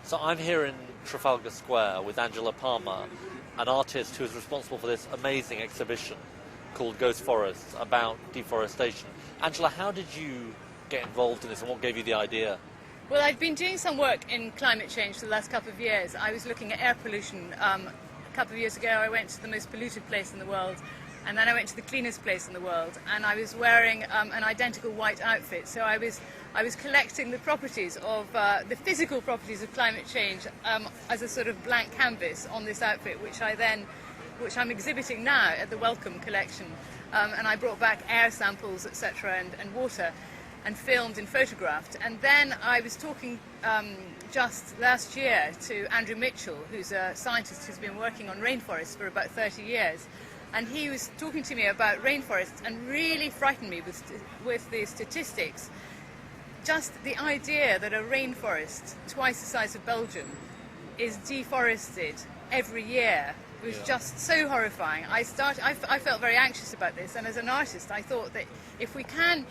So I'm here in Trafalgar Square with Angela Palmer, an artist who is responsible for this amazing exhibition called Ghost Forests about deforestation. Angela, how did you get involved in this and what gave you the idea? Well, I've been doing some work in climate change for the last couple of years. I was looking at air pollution. A couple of years ago I went to the most polluted place in the world, and then I went to the cleanest place in the world, and I was wearing an identical white outfit. So I was collecting the properties of the physical properties of climate change as a sort of blank canvas on this outfit, which I'm exhibiting now at the Wellcome collection. And I brought back air samples, etc., and water, and filmed and photographed. And then I was talking just last year to Andrew Mitchell, who's a scientist who's been working on rainforests for about 30 years. And he was talking to me about rainforests and really frightened me with the statistics. Just the idea that a rainforest twice the size of Belgium is deforested every year was just so horrifying. I felt very anxious about this, and as an artist I thought that if we can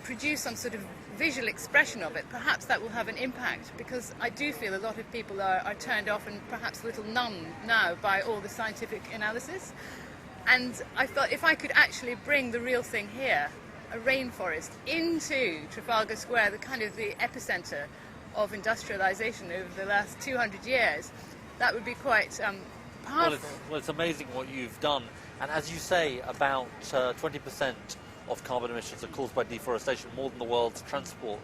produce some sort of visual expression of it, perhaps that will have an impact, because I do feel a lot of people are turned off and perhaps a little numb now by all the scientific analysis. And I thought if I could actually bring the real thing here, a rainforest, into Trafalgar Square, the kind of the epicenter of industrialization over the last 200 years, that would be quite powerful. Well, it's amazing what you've done. And as you say, about 20% of carbon emissions are caused by deforestation, more than the world's transport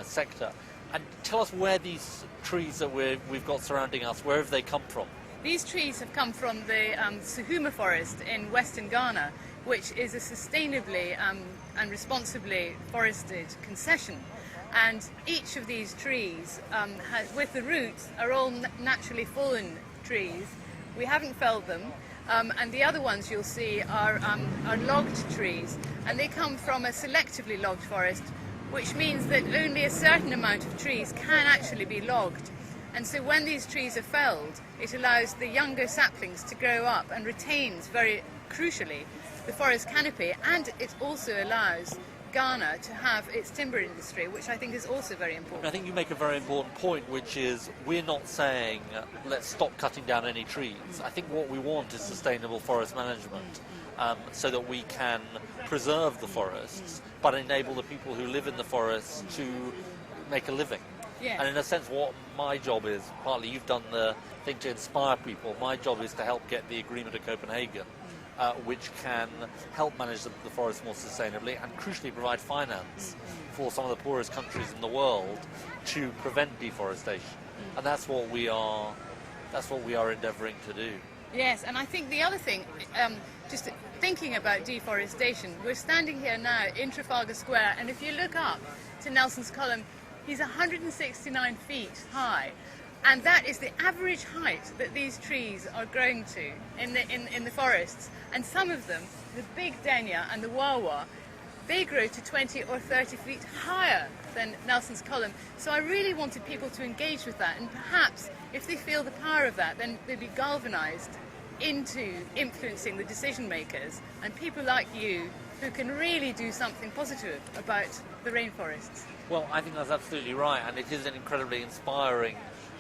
sector. And tell us where these trees that we've got surrounding us, where have they come from? These trees have come from the Sahuma forest in western Ghana, which is a sustainably and responsibly forested concession. And each of these trees, with the roots, are all naturally fallen trees. We haven't felled them. And the other ones you'll see are logged trees, and they come from a selectively logged forest, which means that only a certain amount of trees can actually be logged. And so when these trees are felled, it allows the younger saplings to grow up and retains, very crucially, the forest canopy, and it also allows Ghana to have its timber industry, which I think is also very important. I think you make a very important point, which is we're not saying let's stop cutting down any trees. I think what we want is sustainable forest management, so that we can preserve the forests but enable the people who live in the forests to make a living. Yeah. And in a sense, what my job is, partly you've done the thing to inspire people, my job is to help get the agreement of Copenhagen, which can help manage the forest more sustainably and crucially provide finance for some of the poorest countries in the world to prevent deforestation. And that's what we are endeavouring to do. Yes, and I think the other thing, just thinking about deforestation, we're standing here now in Trafalgar Square, and if you look up to Nelson's column, he's 169 feet high, and that is the average height that these trees are growing to in the forests. And some of them, the big denia and the wawa, they grow to 20 or 30 feet higher than Nelson's column. So I really wanted people to engage with that, and perhaps if they feel the power of that, then they'd be galvanized into influencing the decision makers and people like you who can really do something positive about the rainforests. Well, I think that's absolutely right, and it is an incredibly inspiring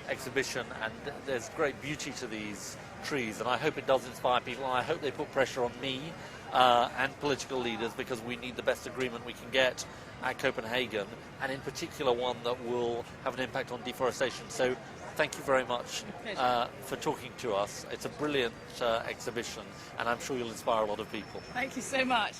exhibition, and there's great beauty to these trees, and I hope it does inspire people, and I hope they put pressure on me and political leaders, because we need the best agreement we can get at Copenhagen, and in particular one that will have an impact on deforestation. So thank you very much for talking to us. It's a brilliant exhibition, and I'm sure you'll inspire a lot of people. Thank you so much.